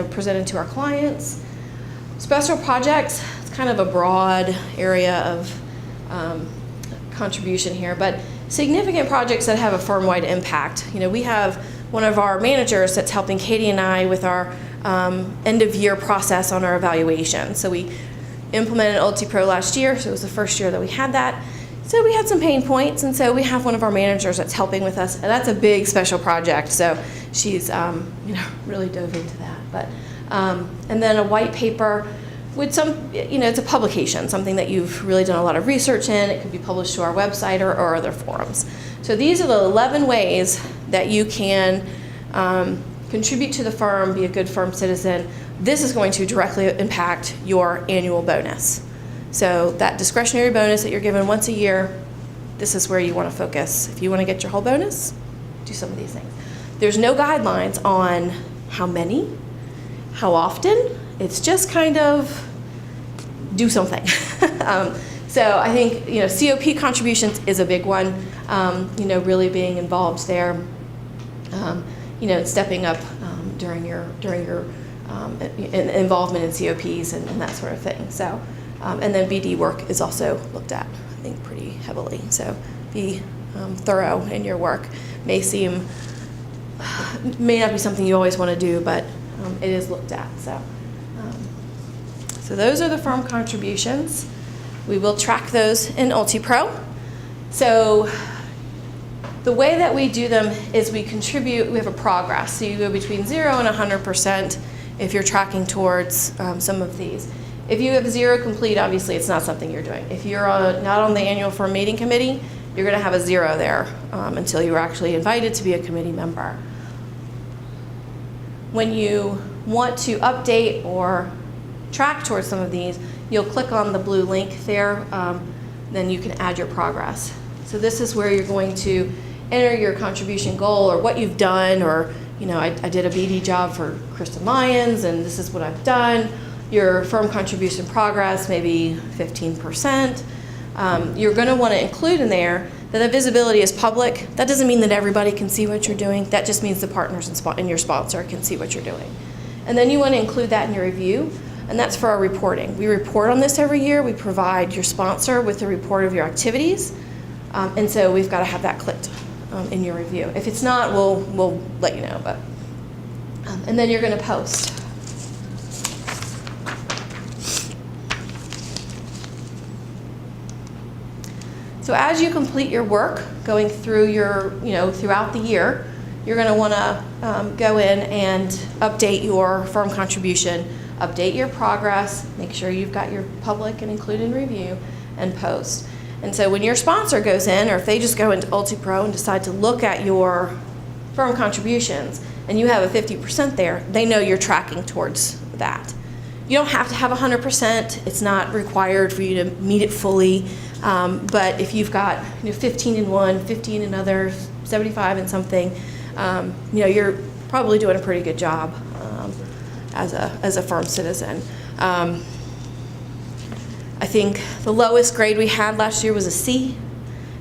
presented to our clients. Special projects, it's kind of a broad area of contribution here, but significant projects that have a firm-wide impact. We have one of our managers that's helping Katie and I with our end-of-year process on our evaluation. So we implemented UltiPro last year, so it was the first year that we had that. So we had some pain points, and so we have one of our managers that's helping with us, and that's a big special project. So she's really dove into that. But and then a white paper with some, it's a publication, something that you've really done a lot of research in. It could be published to our website or other forums. So these are the 11 ways that you can contribute to the firm, be a good firm citizen. This is going to directly impact your annual bonus. So that discretionary bonus that you're given once a year, this is where you want to focus. If you want to get your whole bonus, do some of these things. There's no guidelines on how many, how often. It's just kind of do something. So I think COP contributions is a big one. Really being involved there. Stepping up during your involvement in COPs and that sort of thing. So and then BD work is also looked at, I think, pretty heavily. So be thorough in your work. May not be something you always want to do, but it is looked at. So those are the firm contributions. We will track those in UltiPro. So the way that we do them is we have a progress. So you go between 0 and 100% if you're tracking towards some of these. If you have 0 complete, obviously it's not something you're doing. If you're not on the annual firm meeting committee, you're going to have a 0 there until you were actually invited to be a committee member. When you want to update or track towards some of these, you'll click on the blue link there, then you can add your progress. So this is where you're going to enter your contribution goal or what you've done, or I did a BD job for Kristin Lyons and this is what I've done. Your firm contribution progress, maybe 15%. You're going to want to include in there that the visibility is public. That doesn't mean that everybody can see what you're doing. That just means the partners and your sponsor can see what you're doing. And then you want to include that in your review, and that's for our reporting. We report on this every year. We provide your sponsor with a report of your activities, and so we've got to have that clicked in your review. If it's not, we'll let you know. But and then you're going to post. So as you complete your work, going through your, throughout the year, you're going to want to go in and update your firm contribution, update your progress, make sure you've got your public and included review, and post. And so when your sponsor goes in, or if they just go into UltiPro and decide to look at your firm contributions, and you have a 50% there, they know you're tracking towards that. You don't have to have 100%. It's not required for you to meet it fully. But if you've got 15 in one, 15 in another, 75 in something, you're probably doing a pretty good job as a firm citizen. I think the lowest grade we had last year was a C,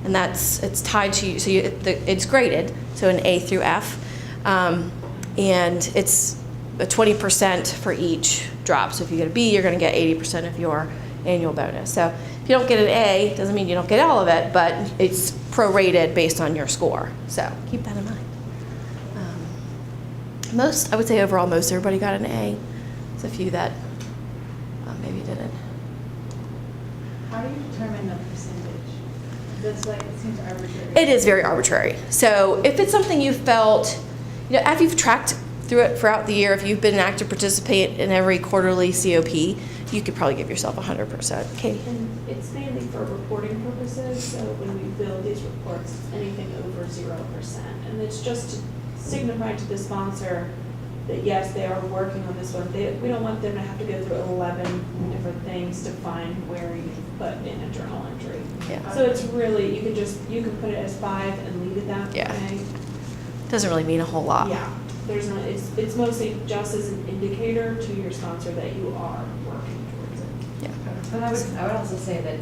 and it's tied to so it's graded, so an A through F, and it's a 20% for each drop. So if you get a B, you're going to get 80% of your annual bonus. So if you don't get an A, doesn't mean you don't get all of it, but it's prorated based on your score. So keep that in mind. I would say overall, most everybody got an A. There's a few that maybe didn't.
How do you determine the percentage? That's it seems arbitrary.
It is very arbitrary. So if it's something you felt, after you've tracked through it throughout the year, if you've been an active participant in every quarterly COP, you could probably give yourself 100%. Katie?
And it's mainly for reporting purposes, so when we build these reports, it's anything over 0%. And it's just to signify to the sponsor that yes, they are working on this one. We don't want them to have to go through 11 different things to find where you put in a journal entry.
Yeah.
So it's really, you can put it as 5 and leave it that
Yeah.
way.
Doesn't really mean a whole lot.
Yeah, it's mostly just as an indicator to your sponsor that you are working towards it.
Yeah.
But I would also say that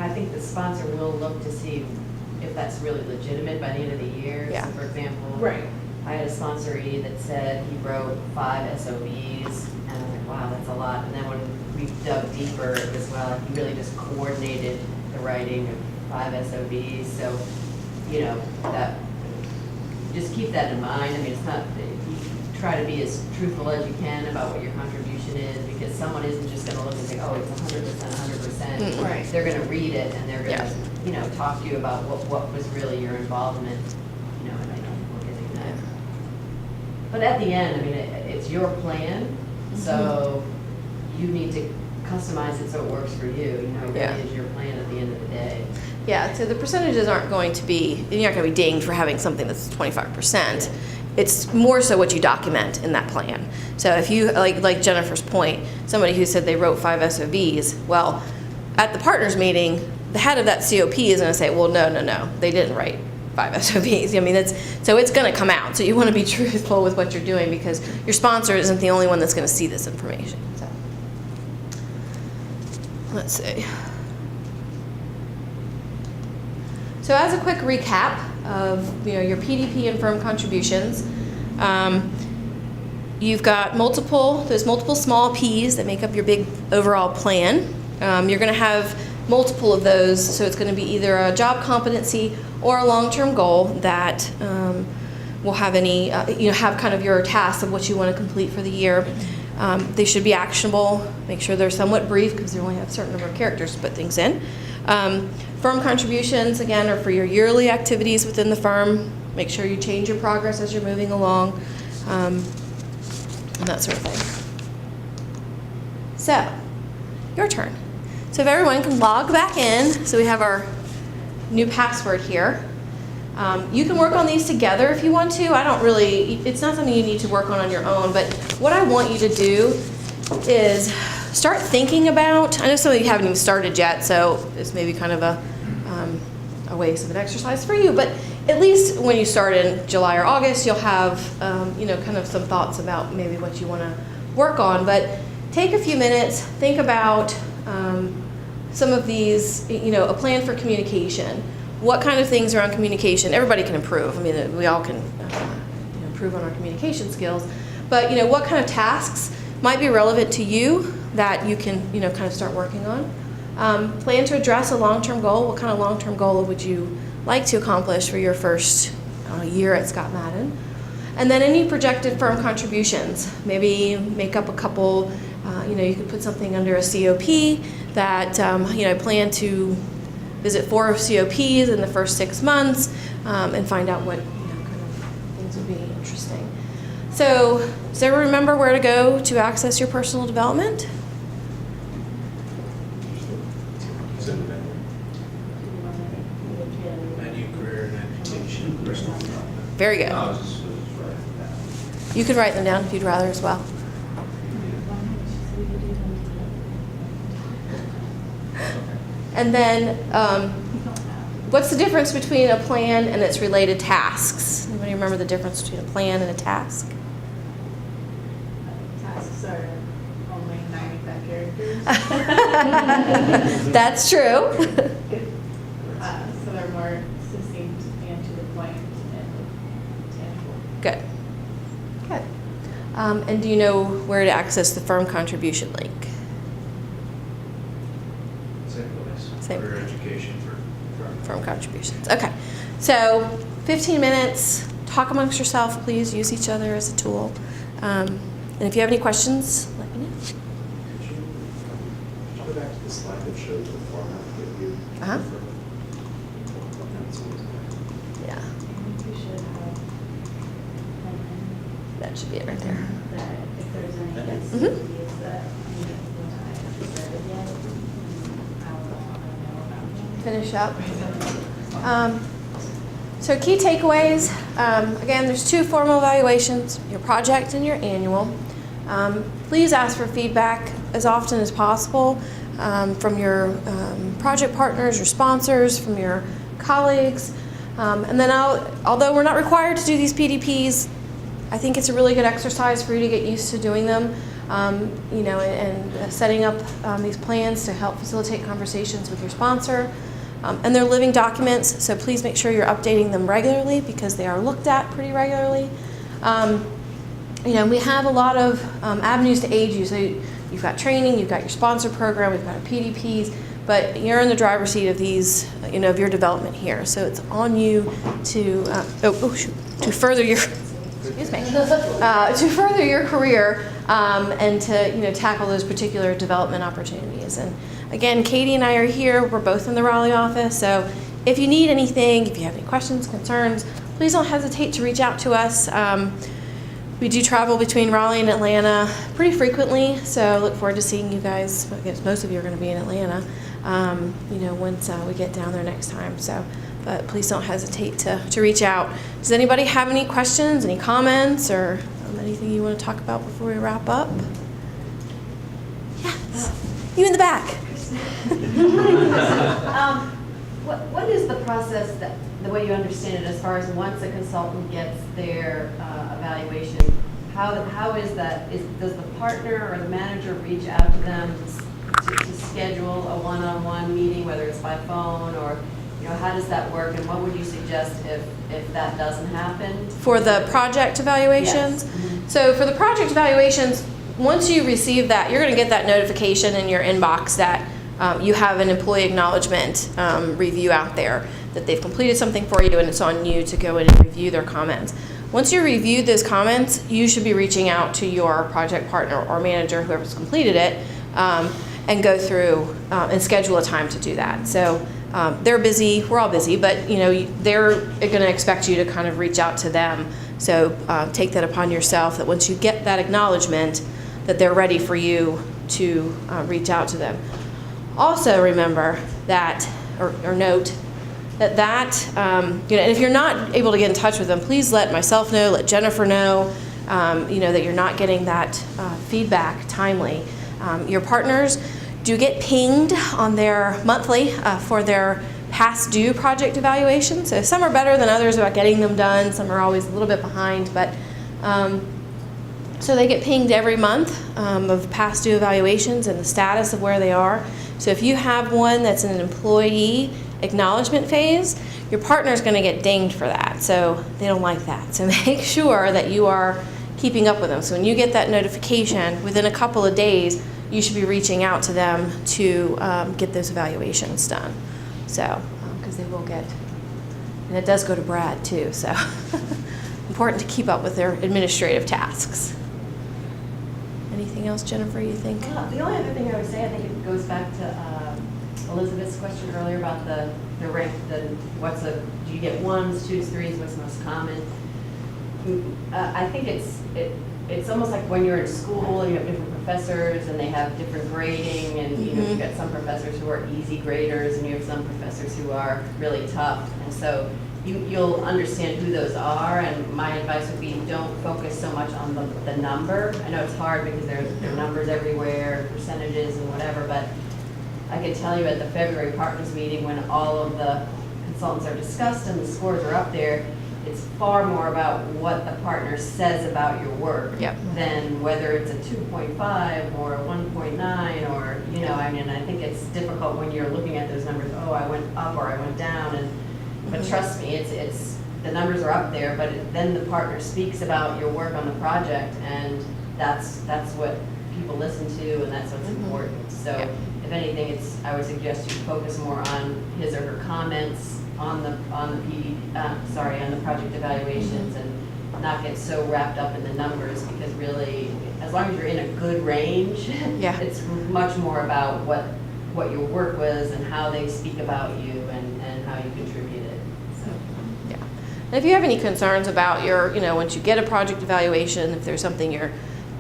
I think the sponsor will look to see if that's really legitimate by the end of the year.
Yeah.
So for example,
Right.
I had a sponsoree that said he wrote 5 SOBs, and I was like, wow, that's a lot. And then when we dug deeper, it was, well, he really just coordinated the writing of 5 SOBs. So, that, just keep that in mind. I mean, it's not, you try to be as truthful as you can about what your contribution is, because someone isn't just gonna look and say, oh, it's 100%.
Right.
They're gonna read it, and they're gonna, talk to you about what was really your involvement, and I don't look at that. But at the end, I mean, it's your plan, so you need to customize it so it works for you. It really is your plan at the end of the day.
Yeah, so the percentages aren't going to be, you're not going to be dinged for having something that's 25%. It's more so what you document in that plan. So if you, like Jennifer's point, somebody who said they wrote 5 SOBs, well, at the partners meeting, the head of that COP is going to say, well, no, they didn't write 5 SOBs. I mean, so it's going to come out. So you want to be truthful with what you're doing, because your sponsor isn't the only one that's going to see this information. So let's see. So as a quick recap of your PDP and firm contributions, you've got those multiple small Ps that make up your big overall plan. You're going to have multiple of those, so it's going to be either a job competency or a long-term goal that will have have kind of your tasks of what you want to complete for the year. They should be actionable. Make sure they're somewhat brief, because they only have a certain number of characters to put things in. Firm contributions, again, are for your yearly activities within the firm. Make sure you change your progress as you're moving along, and that sort of thing. So, your turn. So if everyone can log back in, so we have our new password here. You can work on these together if you want to. It's not something you need to work on your own, but what I want you to do is start thinking about, I know some of you haven't even started yet, so it's maybe kind of a waste of an exercise for you, but at least when you start in July or August, you'll have, kind of some thoughts about maybe what you want to work on. But take a few minutes, think about some of these, a plan for communication. What kind of things around communication? Everybody can improve. I mean, we all can improve on our communication skills. But, what kind of tasks might be relevant to you that you can, kind of start working on? Plan to address a long-term goal. What kind of long-term goal would you like to accomplish for your first year at ScottMadden? And then any projected firm contributions. Maybe make up a couple, you could put something under a COP that, plan to visit 4 COPs in the first 6 months and find out what kind of things would be interesting. So, does everyone remember where to go to access your personal development?
Menu, career, and education, personal development.
Very good.
No, I was just writing it down.
You could write them down if you'd rather as well. And then, what's the difference between a plan and its related tasks? Anybody remember the difference between a plan and a task?
Tasks are only 95 characters.
That's true.
So they're more succinct and to the point and tangible.
Good. Good. And do you know where to access the firm contribution link?
Same place.
Same
Career
place.
education for
Firm contributions. Okay. So 15 minutes. Talk amongst yourself. Please use each other as a tool. And if you have any questions, let me know.
Could you go back to the slide that showed the format that you?
Uh-huh.
That's
Yeah,
I think we should have
that should be it right there.
that if there's any
Mhm.
activities that I haven't started yet, I will know about them.
Finish up. So key takeaways, again, there's 2 formal evaluations, your project and your annual. Please ask for feedback as often as possible from your project partners, your sponsors, from your colleagues. And then although we're not required to do these PDPs, I think it's a really good exercise for you to get used to doing them, and setting up these plans to help facilitate conversations with your sponsor. And they're living documents, so please make sure you're updating them regularly because they are looked at pretty regularly. We have a lot of avenues to aid you. So you've got training, you've got your sponsor program, we've got our PDPs, but you're in the driver's seat of these, of your development here. So it's on you to further your to further your career and to tackle those particular development opportunities. And again, Katie and I are here. We're both in the Raleigh office. So if you need anything, if you have any questions, concerns, please don't hesitate to reach out to us. We do travel between Raleigh and Atlanta pretty frequently, so look forward to seeing you guys. I guess most of you are going to be in Atlanta, once we get down there next time. So, but please don't hesitate to reach out. Does anybody have any questions, any comments, or anything you want to talk about before we wrap up? Yes, you in the back.
What is the process that, the way you understand it, as far as once a consultant gets their evaluation, how is that? Does the partner or the manager reach out to them to schedule a one-on-one meeting, whether it's by phone or, how does that work? And what would you suggest if that doesn't happen?
For the project evaluations?
Yes. Mm-hmm.
So for the project evaluations, once you receive that, you're going to get that notification in your inbox that you have an employee acknowledgement review out there, that they've completed something for you and it's on you to go in and review their comments. Once you reviewed those comments, you should be reaching out to your project partner or manager, whoever's completed it, and go through and schedule a time to do that. So they're busy, we're all busy, but they're going to expect you to kind of reach out to them. So take that upon yourself, that once you get that acknowledgement, that they're ready for you to reach out to them. Also remember that, or note, and if you're not able to get in touch with them, please let myself know, let Jennifer know, that you're not getting that feedback timely. Your partners do get pinged on their monthly for their past due project evaluation. So some are better than others about getting them done. Some are always a little bit behind, but so they get pinged every month of past due evaluations and the status of where they are. So if you have one that's in an employee acknowledgement phase, your partner's going to get dinged for that. So they don't like that. So make sure that you are keeping up with them. So when you get that notification, within a couple of days, you should be reaching out to them to get those evaluations done. So, because they will get, and it does go to Brad too, so important to keep up with their administrative tasks. Anything else, Jennifer, you think?
The only other thing I would say, I think it goes back to Elizabeth's question earlier about the rank, do you get ones, twos, threes, what's most common? I think it's almost like when you're in school and you have different professors and they have different grading, and you've got some professors who are easy graders and you have some professors who are really tough, and so you'll understand who those are. And my advice would be, don't focus so much on the number. I know it's hard because there are numbers everywhere, percentages and whatever, but I can tell you at the February partners meeting, when all of the consultants are discussed and the scores are up there, it's far more about what the partner says about your work than whether it's a 2.5 or a 1.9 or, I think it's difficult when you're looking at those numbers, oh, I went up or I went down, but trust me, it's the numbers are up there, but then the partner speaks about your work on the project, and that's what people listen to, and that's what's important. So if anything, I would suggest you focus more on his or her comments on the project evaluations, and not get so wrapped up in the numbers, because really, as long as you're in a good range, it's much more about what your work was and how they speak about you and how you contributed. So.
And if you have any concerns about once you get a project evaluation, if there's something you're,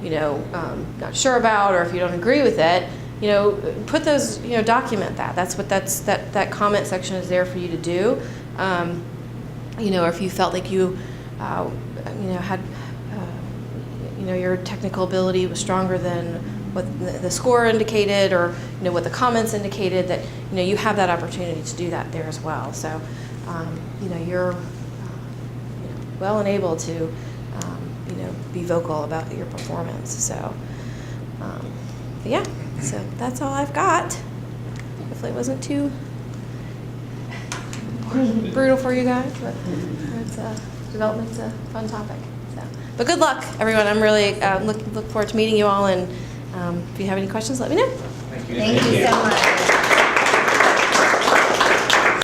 not sure about, or if you don't agree with it, put those, document that. That's what that comment section is there for you to do. Or if you felt like you, had, your technical ability was stronger than what the score indicated, or, what the comments indicated, that, you have that opportunity to do that there as well. So, you're, well and able to, be vocal about your performance. So, so that's all I've got. Hopefully it wasn't too brutal for you guys, but development's a fun topic. So, but good luck, everyone. I'm really look forward to meeting you all, and if you have any questions, let me know.
Thank you.
Thank you so much.